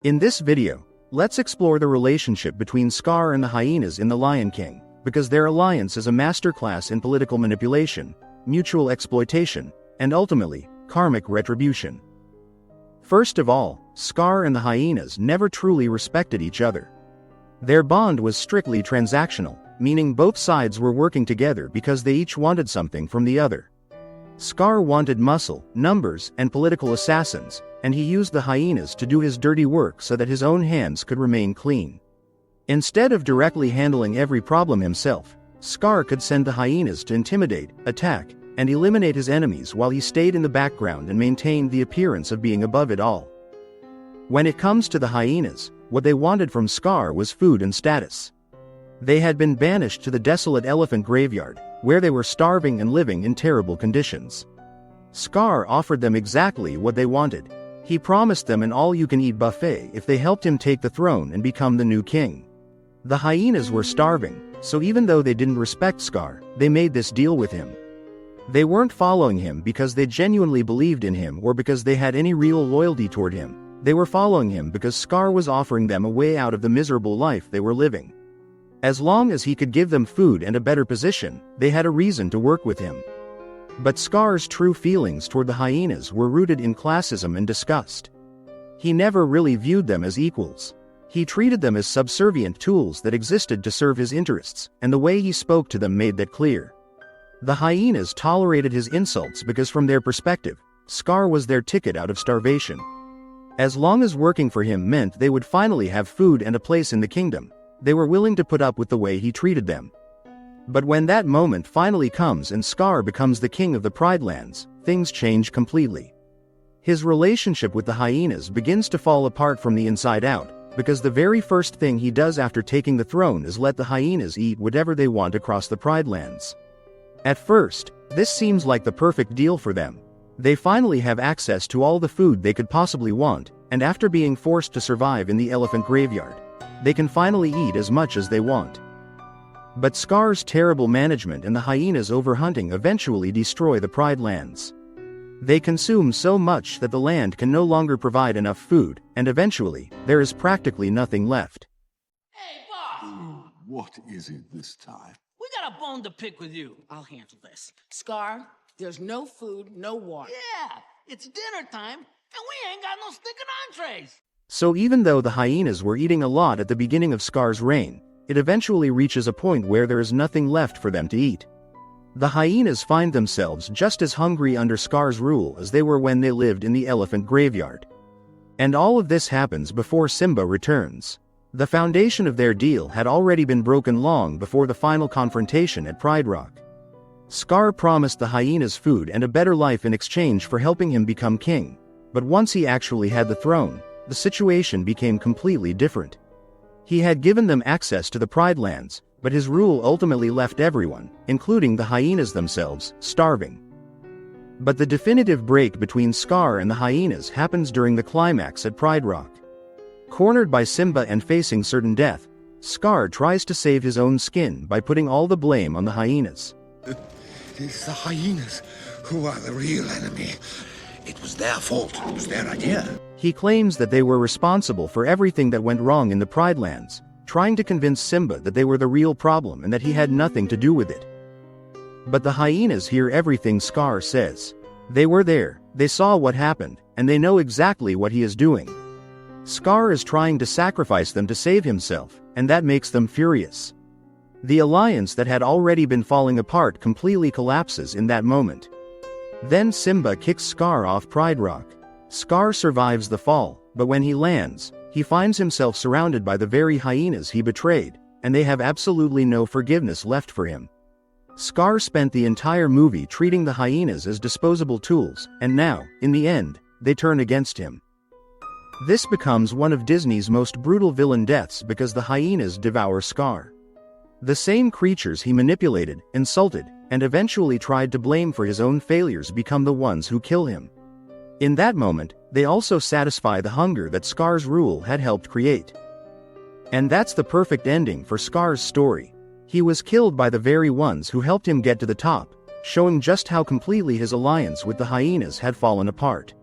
In this video, let's explore the relationship between Scar and the hyenas in The Lion King, because their alliance is a masterclass in political manipulation, mutual exploitation, and ultimately, karmic retribution. First of all, Scar and the hyenas never truly respected each other. Their bond was strictly transactional, meaning both sides were working together because they each wanted something from the other. Scar wanted muscle, numbers, and political assassins, and he used the hyenas to do his dirty work so that his own hands could remain clean. Instead of directly handling every problem himself, Scar could send the hyenas to intimidate, attack, and eliminate his enemies while he stayed in the background and maintained the appearance of being above it all. When it comes to the hyenas, what they wanted from Scar was food and status. They had been banished to the desolate elephant graveyard, where they were starving and living in terrible conditions. Scar offered them exactly what they wanted. He promised them an all-you-can-eat buffet if they helped him take the throne and become the new king. The hyenas were starving, so even though they didn't respect Scar, they made this deal with him. They weren't following him because they genuinely believed in him or because they had any real loyalty toward him. They were following him because Scar was offering them a way out of the miserable life they were living. As long as he could give them food and a better position, they had a reason to work with him. But Scar's true feelings toward the hyenas were rooted in classism and disgust. He never really viewed them as equals. He treated them as subservient tools that existed to serve his interests, and the way he spoke to them made that clear. The hyenas tolerated his insults because from their perspective, Scar was their ticket out of starvation. As long as working for him meant they would finally have food and a place in the kingdom, they were willing to put up with the way he treated them. But when that moment finally comes and Scar becomes the king of the Pride Lands, things change completely. His relationship with the hyenas begins to fall apart from the inside out, because the very first thing he does after taking the throne is let the hyenas eat whatever they want across the Pride Lands. At first, this seems like the perfect deal for them. They finally have access to all the food they could possibly want, and after being forced to survive in the elephant graveyard, they can finally eat as much as they want. But Scar's terrible management and the hyenas' overhunting eventually destroy the Pride Lands. They consume so much that the land can no longer provide enough food, and eventually, there is practically nothing left. Hey, boss! What is it this time? We got a bone to pick with you. I'll handle this. Scar, there's no food, no water. Yeah, it's dinner time, and we ain't got no stinking entrees. So even though the hyenas were eating a lot at the beginning of Scar's reign, it eventually reaches a point where there is nothing left for them to eat. The hyenas find themselves just as hungry under Scar's rule as they were when they lived in the elephant graveyard. And all of this happens before Simba returns. The foundation of their deal had already been broken long before the final confrontation at Pride Rock. Scar promised the hyenas food and a better life in exchange for helping him become king, but once he actually had the throne, the situation became completely different. He had given them access to the Pride Lands, but his rule ultimately left everyone, including the hyenas themselves, starving. But the definitive break between Scar and the hyenas happens during the climax at Pride Rock. Cornered by Simba and facing certain death, Scar tries to save his own skin by putting all the blame on the hyenas. It's the hyenas who are the real enemy. It was their fault. It was their idea. He claims that they were responsible for everything that went wrong in the Pride Lands, trying to convince Simba that they were the real problem and that he had nothing to do with it. But the hyenas hear everything Scar says. They were there, they saw what happened, and they know exactly what he is doing. Scar is trying to sacrifice them to save himself, and that makes them furious. The alliance that had already been falling apart completely collapses in that moment. Then Simba kicks Scar off Pride Rock. Scar survives the fall, but when he lands, he finds himself surrounded by the very hyenas he betrayed, and they have absolutely no forgiveness left for him. Scar spent the entire movie treating the hyenas as disposable tools, and now, in the end, they turn against him. This becomes one of Disney's most brutal villain deaths because the hyenas devour Scar. The same creatures he manipulated, insulted, and eventually tried to blame for his own failures become the ones who kill him. In that moment, they also satisfy the hunger that Scar's rule had helped create. And that's the perfect ending for Scar's story. He was killed by the very ones who helped him get to the top, showing just how completely his alliance with the hyenas had fallen apart.